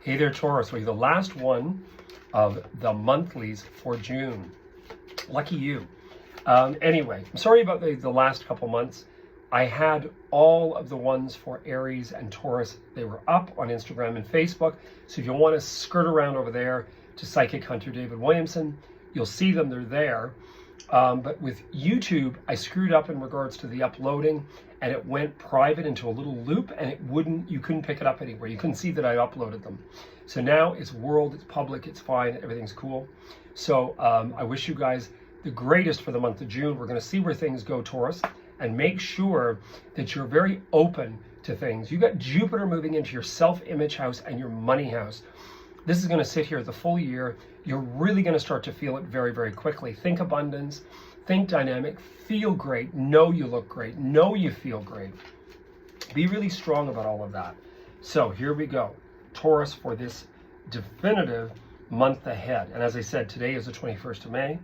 Hey there, Taurus. We're the last one of the monthlies for June. Lucky you. Anyway, I'm sorry about the last couple months. I had all of the ones for Aries and Taurus. They were up on Instagram and Facebook. So if you want to skirt around over there to Psychic Hunter David Williamson, you'll see them. They're there. But with YouTube, I screwed up in regards to the uploading, and it went private into a little loop, and you couldn't pick it up anywhere. You couldn't see that I uploaded them. So now it's world, it's public, it's fine, everything's cool. So I wish you guys the greatest for the month of June. We're going to see where things go, Taurus, and make sure that you're very open to things. You got Jupiter moving into your self-image house and your money house. This is going to sit here the full year. You're really going to start to feel it very, very quickly. Think abundance, think dynamic, feel great, know you look great, know you feel great. Be really strong about all of that. So here we go. Taurus for this definitive month ahead. And as I said, today is the 21st of May.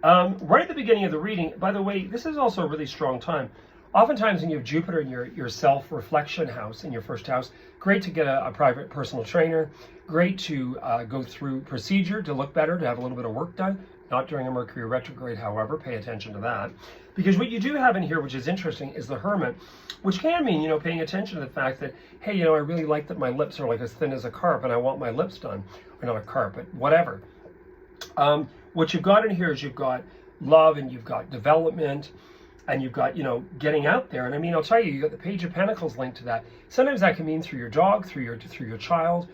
Right at the beginning of the reading, by the way, this is also a really strong time. Oftentimes when you have Jupiter in your self-reflection house, in your first house, great to get a private personal trainer, great to go through procedure to look better, to have a little bit of work done, not during a Mercury retrograde, however, pay attention to that. Because what you do have in here, which is interesting, is the Hermit, which can mean, paying attention to the fact that, hey, I really like that my lips are like as thin as a carp and I want my lips done. Or not a carp, but whatever. What you've got in here is you've got love and you've got development and you've got, getting out there. And I mean, I'll tell you, you got the Page of Pentacles linked to that. Sometimes that can mean through your dog, through your child.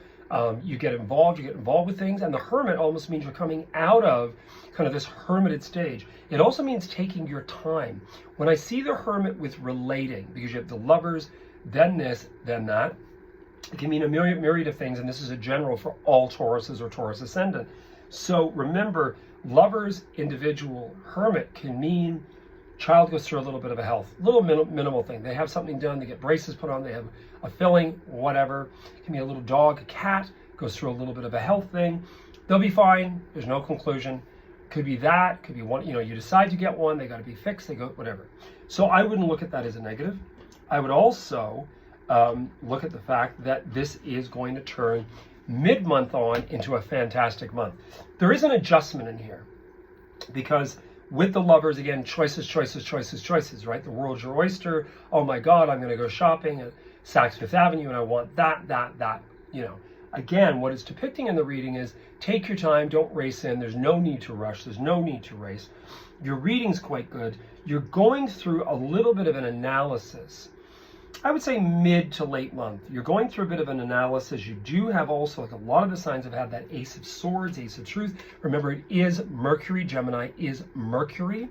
You get involved with things. And the Hermit almost means you're coming out of kind of this hermited stage. It also means taking your time. When I see the Hermit with relating, because you have the lovers, then this, then that, it can mean a myriad of things. And this is a general for all Tauruses or Taurus ascendant. So remember, lovers, individual, Hermit can mean child goes through a little bit of a health, little minimal thing. They have something done, they get braces put on, they have a filling, whatever. It can be a little dog, a cat, goes through a little bit of a health thing. They'll be fine, there's no conclusion. Could be that, could be one, you decide to get one, they got to be fixed, they go, whatever. So I wouldn't look at that as a negative. I would also look at the fact that this is going to turn mid-month on into a fantastic month. There is an adjustment in here because with the lovers, again, choices, right? The world's your oyster. Oh my God, I'm going to go shopping at Saks Fifth Avenue and I want that. Again, what it's depicting in the reading is take your time, don't race in. There's no need to rush. There's no need to race. Your reading's quite good. You're going through a little bit of an analysis. I would say mid to late month. You're going through a bit of an analysis. You do have also, like a lot of the signs have had that Ace of Swords, Ace of Truth. Remember, it is Mercury. Gemini is Mercury.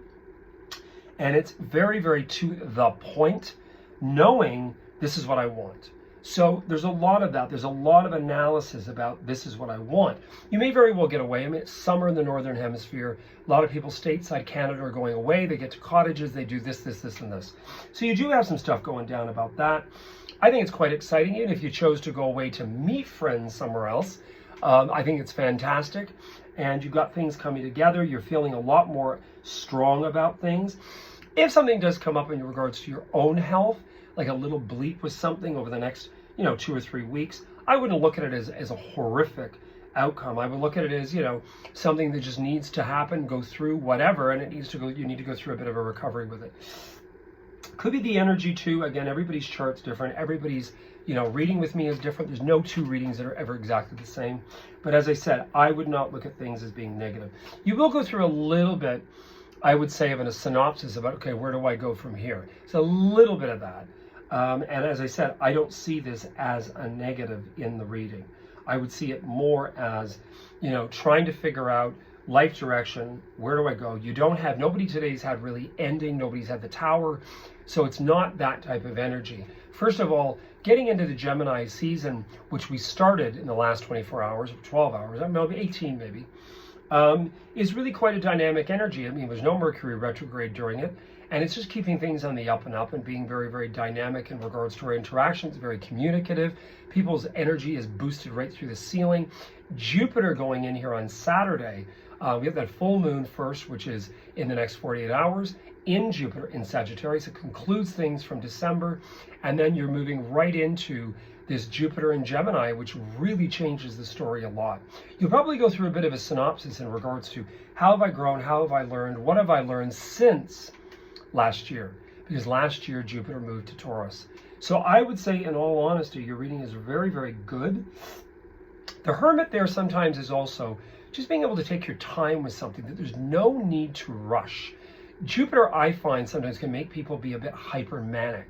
And it's very, very to the point, knowing this is what I want. So there's a lot of that. There's a lot of analysis about this is what I want. You may very well get away. I mean, it's summer in the Northern Hemisphere. A lot of people stateside Canada are going away. They get to cottages. They do this, and this. So you do have some stuff going down about that. I think it's quite exciting. Even if you chose to go away to meet friends somewhere else, I think it's fantastic. And you've got things coming together. You're feeling a lot more strong about things. If something does come up in regards to your own health, like a little bleep with something over the next, 2 or 3 weeks, I wouldn't look at it as a horrific outcome. I would look at it as, something that just needs to happen, go through whatever, and you need to go through a bit of a recovery with it. Could be the energy too. Again, everybody's chart's different. Everybody's, reading with me is different. There's no two readings that are ever exactly the same. But as I said, I would not look at things as being negative. You will go through a little bit, I would say, of a synopsis about, okay, where do I go from here? It's a little bit of that. And as I said, I don't see this as a negative in the reading. I would see it more as, trying to figure out life direction. Where do I go? Nobody today's had really ending. Nobody's had the Tower. So it's not that type of energy. First of all, getting into the Gemini season, which we started in the last 24 hours, 12 hours, maybe 18 maybe, is really quite a dynamic energy. I mean, there's no Mercury retrograde during it. And it's just keeping things on the up and up and being very, very dynamic in regards to our interactions, very communicative. People's energy is boosted right through the ceiling. Jupiter going in here on Saturday. We have that full moon first, which is in the next 48 hours in Jupiter in Sagittarius. It concludes things from December. And then you're moving right into this Jupiter in Gemini, which really changes the story a lot. You'll probably go through a bit of a synopsis in regards to how have I grown, how have I learned, what have I learned since last year, because last year Jupiter moved to Taurus. So I would say, in all honesty, your reading is very, very good. The Hermit there sometimes is also just being able to take your time with something, that there's no need to rush. Jupiter, I find, sometimes can make people be a bit hypermanic.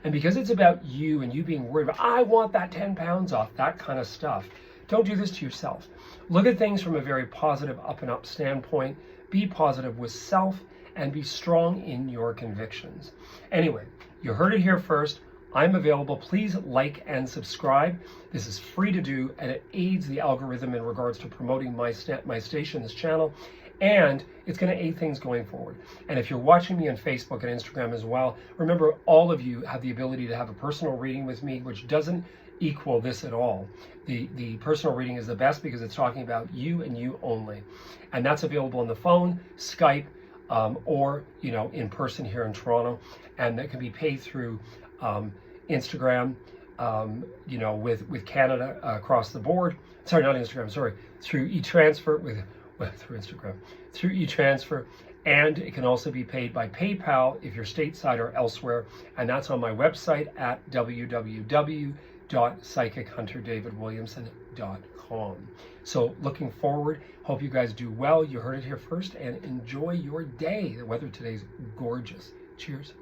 And because it's about you and you being worried about, I want that 10 pounds off, that kind of stuff, don't do this to yourself. Look at things from a very positive up and up standpoint. Be positive with self and be strong in your convictions. Anyway, you heard it here first. I'm available. Please like and subscribe. This is free to do, and it aids the algorithm in regards to promoting my station, this channel, and it's going to aid things going forward. And if you're watching me on Facebook and Instagram as well, remember, all of you have the ability to have a personal reading with me, which doesn't equal this at all. The personal reading is the best because it's talking about you and you only. And that's available on the phone, Skype, or in person here in Toronto. And that can be paid through Instagram, with Canada across the board. Sorry, not Instagram, sorry. Through e-transfer, through Instagram, through e-transfer. And it can also be paid by PayPal if you're stateside or elsewhere. And that's on my website at www.psychichunterdavidwilliamson.com. So looking forward, hope you guys do well. You heard it here first, and enjoy your day. The weather today is gorgeous. Cheers.